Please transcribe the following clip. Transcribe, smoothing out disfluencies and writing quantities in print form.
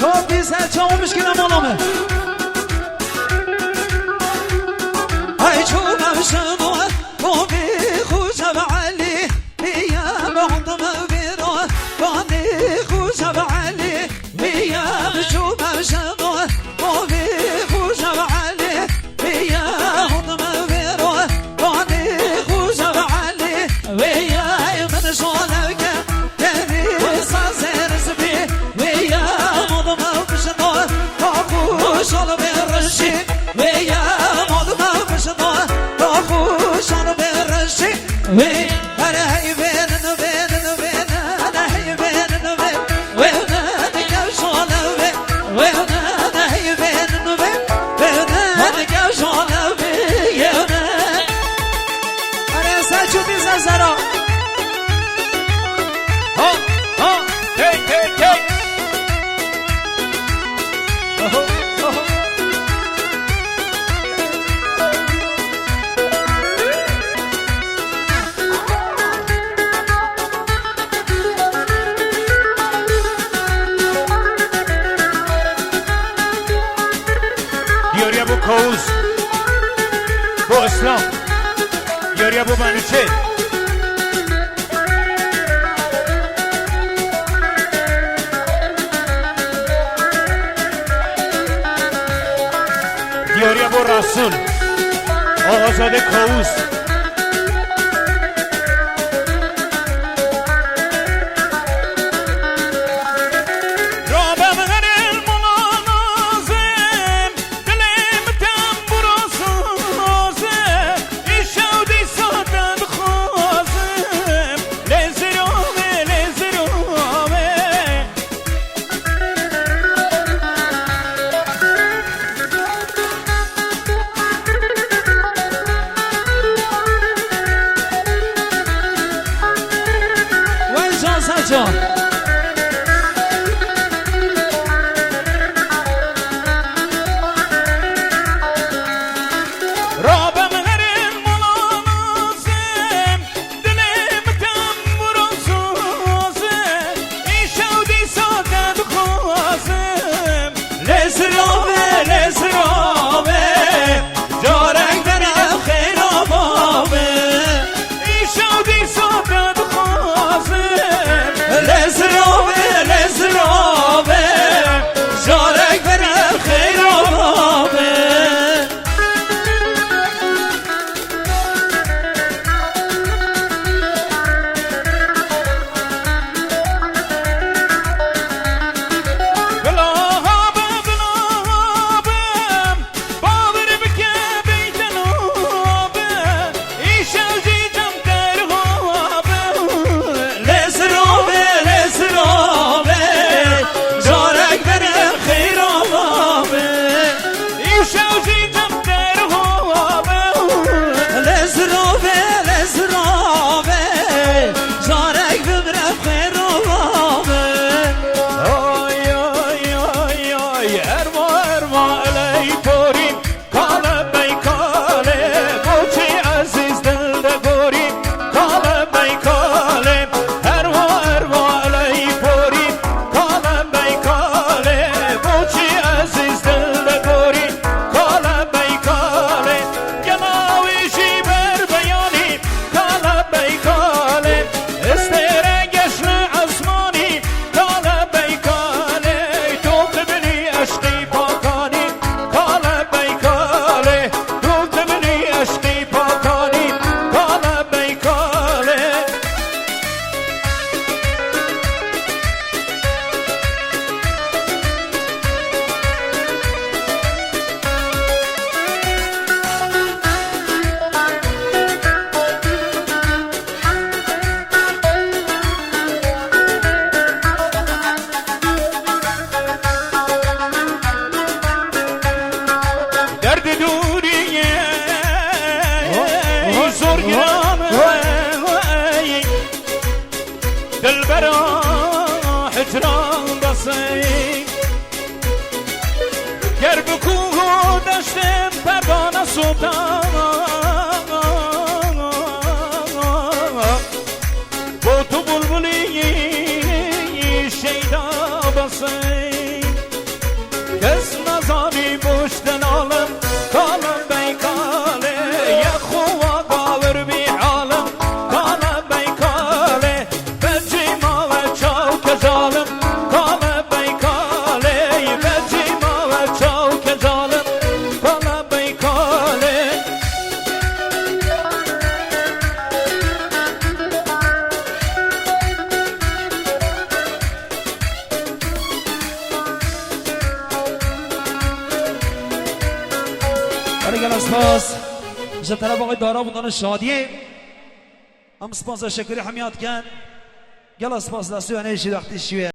چون بیزه چون مشکل مالامه ای چون مشنو و بی خوشم علی بیم عندم بیرو بانی خوشم علی بیم چون مشنو و بی خوشم علی بیم عندم بیرو بانی خوشم علی بیم من شالک یعنی سازر زبی بیم عندم بشنو خوشم برشی بیم عندم بشنو خوشم برشی بیم هی بین بین بین هی بین بین وين يا شالوي وين هي بين بين يا شالوي انا ساچو بزازرا ها ها هی هی هی یاریا بو کوز بو اسلام یاریا بو منوچه یاریا بو رسول آزاد کوز دلبرا حجران بسی گر بکوه دشتم پروانه سلطان با تو بلبلی شیدا بسی کس نزانی پشت نالم کالم بیکاله یک خوا گاور بی عالم کالم بیکاله بچی ما و چاو کجالم کالم بیکاله بچی ما و چاو کجالم کالم بیکاله گل اسپاس میشه طرف آقای دارا بودن شادیه هم سپاس شکری حمیات کن گل اسپاس دستو انشی وقتی شویه